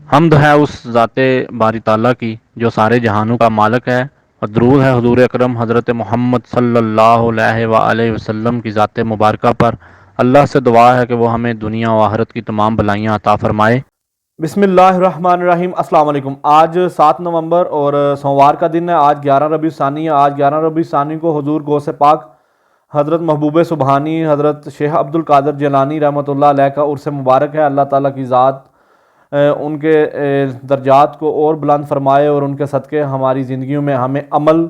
حمد ہے اس ذات باری تعالیٰ کی جو سارے جہانوں کا مالک ہے، اور درود ہے حضور اکرم حضرت محمد صلی اللہ علیہ وآلہ وسلم کی ذات مبارکہ پر۔ اللہ سے دعا ہے کہ وہ ہمیں دنیا و آخرت کی تمام بلائیاں عطا فرمائے۔ بسم اللہ الرحمن الرحیم۔ السلام علیکم۔ آج 7 نومبر اور سوموار کا دن ہے۔ آج 11 ربیع ثانی ہے۔ آج 11 ربیع ثانی کو حضور غوث پاک حضرت محبوب سبحانی حضرت شیخ عبد القادر جیلانی رحمۃ اللہ علیہ کا عرس مبارک ہے۔ اللہ تعالیٰ کی ذات ان کے درجات کو اور بلند فرمائے اور ان کے صدقے ہماری زندگیوں میں ہمیں عمل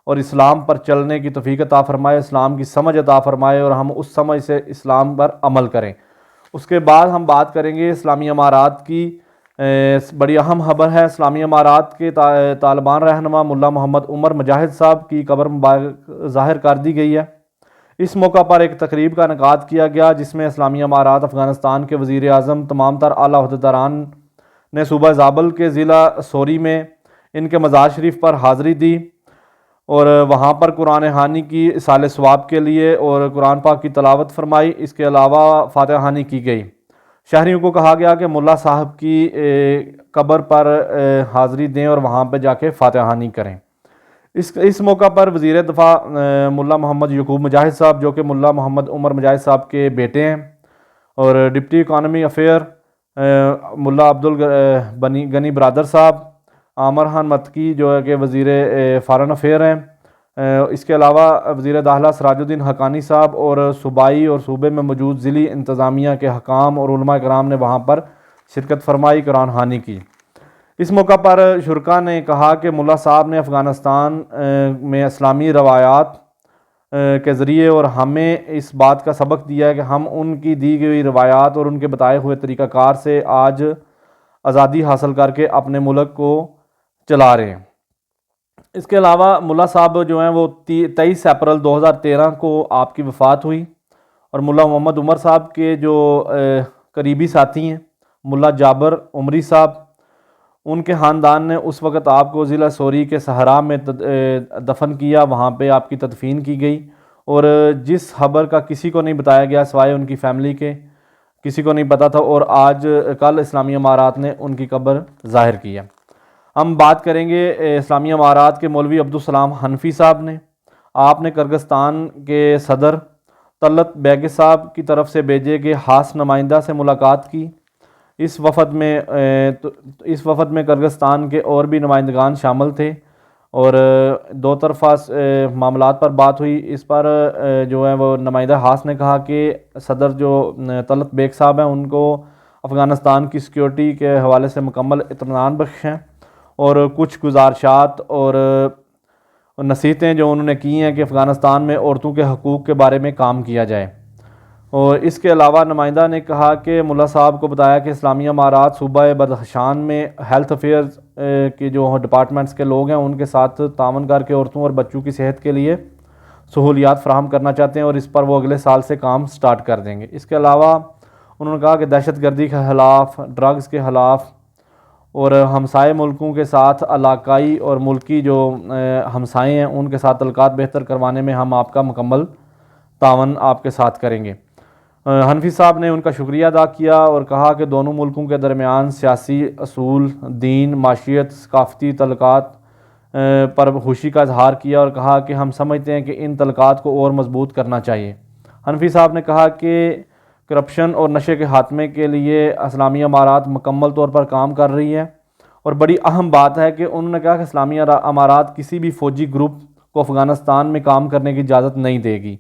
اور اسلام پر چلنے کی توفیق عطا فرمائے، اسلام کی سمجھ عطا فرمائے اور ہم اس سمجھ سے اسلام پر عمل کریں۔ اس کے بعد ہم بات کریں گے اسلامی امارات کی۔ بڑی اہم خبر ہے، اسلامی امارات کے طالبان رہنما ملا محمد عمر مجاہد صاحب کی قبر مبارک ظاہر کر دی گئی ہے۔ اس موقع پر ایک تقریب کا انعقاد کیا گیا جس میں اسلامی امارات افغانستان کے وزیر اعظم، تمام تر اعلیٰ عہدیداران نے صوبہ زابل کے ضلع سوری میں ان کے مزار شریف پر حاضری دی اور وہاں پر قرآن خوانی کی اصال ثواب کے لیے اور قرآن پاک کی تلاوت فرمائی۔ اس کے علاوہ فاتحہ خوانی کی گئی۔ شہریوں کو کہا گیا کہ ملا صاحب کی قبر پر حاضری دیں اور وہاں پہ جا کے فاتحہ خوانی کریں۔ اس موقع پر وزیر دفاع ملا محمد یعقوب مجاہد صاحب، جو کہ ملا محمد عمر مجاہد صاحب کے بیٹے ہیں، اور ڈپٹی اکانومی افیئر ملا عبد الغنی برادر صاحب، عامر خان متکی جو ہے کہ وزیر فارن افیئر ہیں، اس کے علاوہ وزیر داخلہ سراج الدین حقانی صاحب، اور صوبائی اور صوبے میں موجود ضلعی انتظامیہ کے حکام اور علماء کرام نے وہاں پر شرکت فرمائی، قرآن خوانی کی۔ اس موقع پر شرکا نے کہا کہ ملا صاحب نے افغانستان میں اسلامی روایات کے ذریعے اور ہمیں اس بات کا سبق دیا ہے کہ ہم ان کی دی گئی روایات اور ان کے بتائے ہوئے طریقہ کار سے آج آزادی حاصل کر کے اپنے ملک کو چلا رہے ہیں۔ اس کے علاوہ ملا صاحب جو ہیں وہ 23 اپریل 2013 کو آپ کی وفات ہوئی، اور ملا محمد عمر صاحب کے جو قریبی ساتھی ہیں ملا جابر عمری صاحب، ان کے خاندان نے اس وقت آپ کو ضلع سوری کے صحرا میں دفن کیا، وہاں پہ آپ کی تدفین کی گئی، اور جس خبر کا کسی کو نہیں بتایا گیا سوائے ان کی فیملی کے، کسی کو نہیں پتا تھا، اور آج کل اسلامی امارات نے ان کی قبر ظاہر کی ہے۔ ہم بات کریں گے اسلامی امارات کے مولوی عبدالسلام حنفی صاحب نے۔ آپ نے کرغزستان کے صدر طلعت بیگ صاحب کی طرف سے بھیجے گئے خاص نمائندہ سے ملاقات کی۔ اس وفد میں کرغزستان کے اور بھی نمائندگان شامل تھے اور دو طرفہ معاملات پر بات ہوئی۔ اس پر جو ہے وہ نمائندہ خاص نے کہا کہ صدر جو طلعت بیگ صاحب ہیں ان کو افغانستان کی سیکیورٹی کے حوالے سے مکمل اطمینان بخش ہیں، اور کچھ گزارشات اور نصیحتیں جو انہوں نے کی ہیں کہ افغانستان میں عورتوں کے حقوق کے بارے میں کام کیا جائے۔ اور اس کے علاوہ نمائندہ نے کہا کہ ملا صاحب کو بتایا کہ اسلامی امارات صوبہ بدخشان میں ہیلتھ افیئرز کے جو ڈپارٹمنٹس کے لوگ ہیں ان کے ساتھ تعاون کر کے عورتوں اور بچوں کی صحت کے لیے سہولیات فراہم کرنا چاہتے ہیں، اور اس پر وہ اگلے سال سے کام سٹارٹ کر دیں گے۔ اس کے علاوہ انہوں نے کہا کہ دہشت گردی کے خلاف، ڈرگز کے خلاف اور ہمسائے ملکوں کے ساتھ علاقائی اور ملکی جو ہمسائے ہیں ان کے ساتھ تعلقات بہتر کروانے میں ہم آپ کا مکمل تعاون آپ کے ساتھ کریں گے۔ حنفی صاحب نے ان کا شکریہ ادا کیا اور کہا کہ دونوں ملکوں کے درمیان سیاسی اصول، دین، معاشیت، ثقافتی تعلقات پر خوشی کا اظہار کیا، اور کہا کہ ہم سمجھتے ہیں کہ ان تعلقات کو اور مضبوط کرنا چاہیے۔ حنفی صاحب نے کہا کہ کرپشن اور نشے کے خاتمے کے لیے اسلامی امارات مکمل طور پر کام کر رہی ہے، اور بڑی اہم بات ہے کہ انہوں نے کہا کہ اسلامی امارات کسی بھی فوجی گروپ کو افغانستان میں کام کرنے کی اجازت نہیں دے گی۔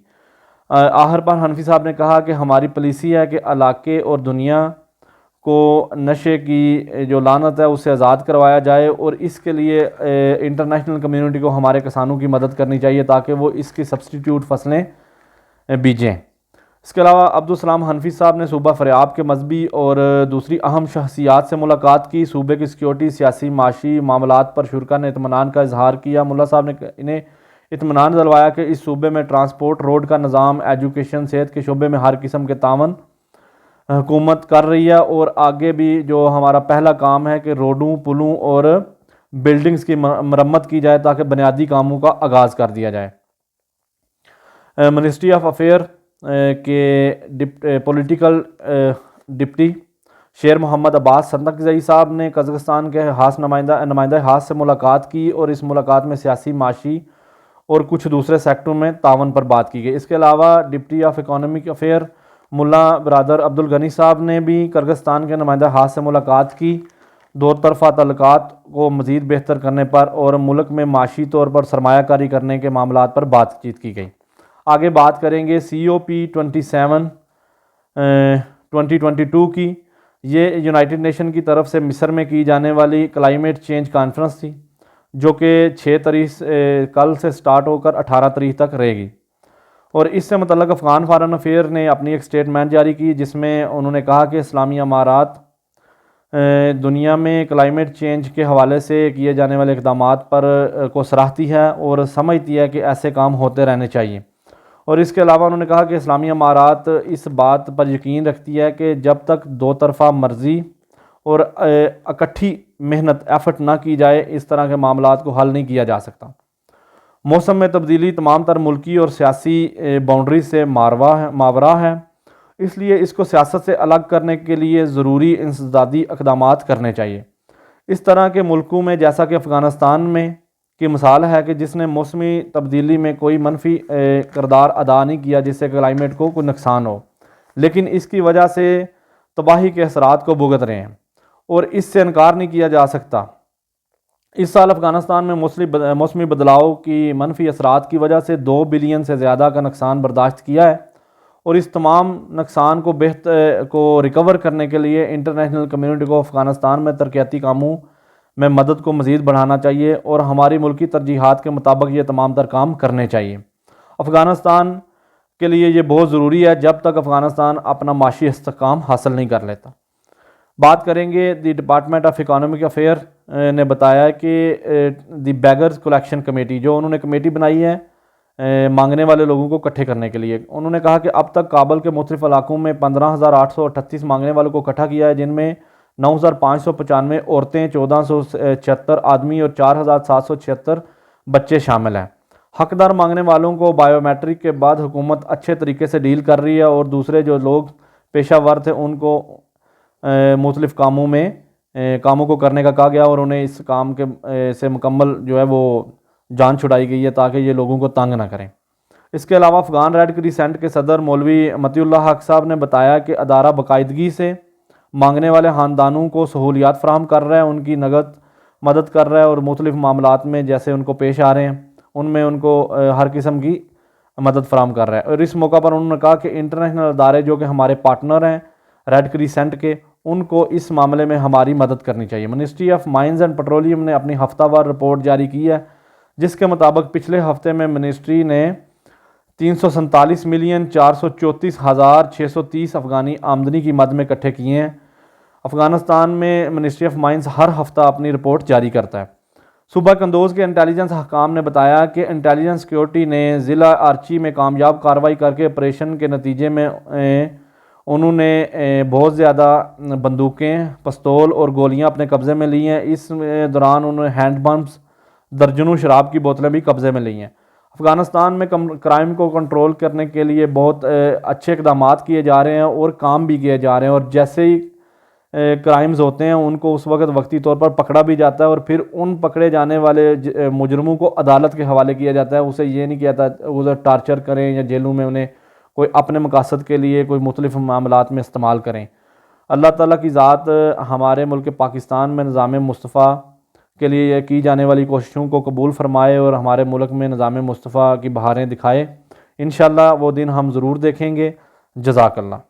آخر پر حنفی صاحب نے کہا کہ ہماری پالیسی ہے کہ علاقے اور دنیا کو نشے کی جو لعنت ہے اس سے آزاد کروایا جائے، اور اس کے لیے انٹرنیشنل کمیونٹی کو ہمارے کسانوں کی مدد کرنی چاہیے تاکہ وہ اس کی سبسٹیٹیوٹ فصلیں بیجیں۔ اس کے علاوہ عبدالسلام حنفی صاحب نے صوبہ فریاب کے مذہبی اور دوسری اہم شخصیات سے ملاقات کی۔ صوبے کی سیکیورٹی، سیاسی، معاشی معاملات پر شرکا نے اطمینان کا اظہار کیا۔ ملا صاحب نے انہیں اطمینان دلوایا کہ اس صوبے میں ٹرانسپورٹ، روڈ کا نظام، ایجوکیشن، صحت کے شعبے میں ہر قسم کے تعاون حکومت کر رہی ہے، اور آگے بھی جو ہمارا پہلا کام ہے کہ روڈوں، پلوں اور بلڈنگز کی مرمت کی جائے تاکہ بنیادی کاموں کا آغاز کر دیا جائے۔ منسٹری آف افیئر کے پولیٹیکل ڈپٹی شیر محمد عباس سنتکزئی صاحب نے قزاقستان کے نمائندہ ہاس سے ملاقات کی اور اس ملاقات میں سیاسی، معاشی اور کچھ دوسرے سیکٹروں میں تعاون پر بات کی گئی۔ اس کے علاوہ ڈپٹی آف اکنامک افیئر ملا برادر عبدالغنی صاحب نے بھی قزاقستان کے نمائندہ ہاس سے ملاقات کی، دو طرفہ تعلقات کو مزید بہتر کرنے پر اور ملک میں معاشی طور پر سرمایہ کاری کرنے کے معاملات پر بات چیت کی گئی۔ آگے بات کریں گے COP27 2022 کی۔ یہ یونائٹڈ نیشن کی طرف سے مصر میں کی جانے والی کلائمیٹ چینج کانفرنس تھی، جو کہ 6 تاریخ کل سے سٹارٹ ہو کر 18 تاریخ تک رہے گی، اور اس سے متعلق افغان فارن افیئر نے اپنی ایک سٹیٹمنٹ جاری کی، جس میں انہوں نے کہا کہ اسلامی امارات دنیا میں کلائمیٹ چینج کے حوالے سے کیے جانے والے اقدامات پر کو سراہتی ہے اور سمجھتی ہے کہ ایسے کام ہوتے رہنے چاہیے، اور اس کے علاوہ انہوں نے کہا کہ اسلامی امارات اس بات پر یقین رکھتی ہے کہ جب تک دو طرفہ مرضی اور اکٹھی محنت ایفرٹ نہ کی جائے، اس طرح کے معاملات کو حل نہیں کیا جا سکتا۔ موسم میں تبدیلی تمام تر ملکی اور سیاسی باؤنڈری سے ماورا ہے، اس لیے اس کو سیاست سے الگ کرنے کے لیے ضروری انسدادی اقدامات کرنے چاہیے۔ اس طرح کے ملکوں میں جیسا کہ افغانستان میں کی مثال ہے کہ جس نے موسمی تبدیلی میں کوئی منفی کردار ادا نہیں کیا جس سے کلائمیٹ کو کوئی نقصان ہو، لیکن اس کی وجہ سے تباہی کے اثرات کو بھگت رہے ہیں، اور اس سے انکار نہیں کیا جا سکتا۔ اس سال افغانستان میں موسمی بدلاؤ کی منفی اثرات کی وجہ سے 2 بلین سے زیادہ کا نقصان برداشت کیا ہے، اور اس تمام نقصان کو ریکور کرنے کے لیے انٹرنیشنل کمیونٹی کو افغانستان میں ترقیاتی کاموں میں مدد کو مزید بڑھانا چاہیے اور ہماری ملکی ترجیحات کے مطابق یہ تمام تر کام کرنے چاہیے۔ افغانستان کے لیے یہ بہت ضروری ہے جب تک افغانستان اپنا معاشی استحکام حاصل نہیں کر لیتا۔ بات کریں گے the department of economic affair نے بتایا کہ دی بیگرز کلیکشن کمیٹی، جو انہوں نے کمیٹی بنائی ہے مانگنے والے لوگوں کو اکٹھے کرنے کے لیے، انہوں نے کہا کہ اب تک کابل کے مختلف علاقوں میں 15,838 مانگنے والوں کو اکٹھا کیا ہے، جن میں 9,595 عورتیں، 1,476 آدمی اور 4,776 بچے شامل ہیں۔ حقدار مانگنے والوں کو بائیو میٹرک کے بعد حکومت اچھے طریقے سے ڈیل کر رہی ہے، اور دوسرے جو لوگ پیشہ ور تھے ان کو مختلف کاموں کو کرنے کا کہا گیا، اور انہیں اس کام کے سے مکمل جو ہے وہ جان چھڑائی گئی ہے تاکہ یہ لوگوں کو تنگ نہ کریں۔ اس کے علاوہ افغان ریڈ کریسنٹ کے صدر مولوی متی اللہ حق صاحب نے بتایا کہ ادارہ باقاعدگی سے مانگنے والے خاندانوں کو سہولیات فراہم کر رہا ہے، ان کی نقد مدد کر رہا ہے، اور مختلف معاملات میں جیسے ان کو پیش آ رہے ہیں ان میں ان کو ہر قسم کی مدد فراہم کر رہا ہے۔ اور اس موقع پر انہوں نے کہا کہ انٹرنیشنل ادارے جو کہ ہمارے پارٹنر ہیں ریڈ کریسنٹ کے، ان کو اس معاملے میں ہماری مدد کرنی چاہیے۔ Ministry of mines and petroleum نے اپنی ہفتہ وار رپورٹ جاری کی ہے، جس کے مطابق پچھلے ہفتے میں منسٹری نے 347,434,630 افغانی آمدنی کی مد میں اکٹھے کیے ہیں۔ افغانستان میں منسٹری آف مائنز ہر ہفتہ اپنی رپورٹ جاری کرتا ہے۔ صوبہ قندوز کے انٹیلیجنس حکام نے بتایا کہ انٹیلیجنس سیکیورٹی نے ضلع آرچی میں کامیاب کارروائی کر کے آپریشن کے نتیجے میں انہوں نے بہت زیادہ بندوقیں، پستول اور گولیاں اپنے قبضے میں لی ہیں۔ اس دوران انہوں نے ہینڈ بمز، درجنوں شراب کی بوتلیں بھی قبضے میں لی ہیں۔ افغانستان میں کرائم کو کنٹرول کرنے کے لیے بہت اچھے اقدامات کیے جا رہے ہیں اور کام بھی کیے جا رہے ہیں، اور جیسے ہی کرائمز ہوتے ہیں ان کو اس وقت وقتی طور پر پکڑا بھی جاتا ہے، اور پھر ان پکڑے جانے والے مجرموں کو عدالت کے حوالے کیا جاتا ہے۔ اسے یہ نہیں کیا جاتا اسے ٹارچر کریں یا جیلوں میں انہیں کوئی اپنے مقاصد کے لیے کوئی مختلف معاملات میں استعمال کریں۔ اللہ تعالیٰ کی ذات ہمارے ملک پاکستان میں نظام مصطفیٰ کے لیے کی جانے والی کوششوں کو قبول فرمائے اور ہمارے ملک میں نظام مصطفیٰ کی بہاریں دکھائے۔ انشاءاللہ وہ دن ہم ضرور دیکھیں گے۔ جزاک اللہ۔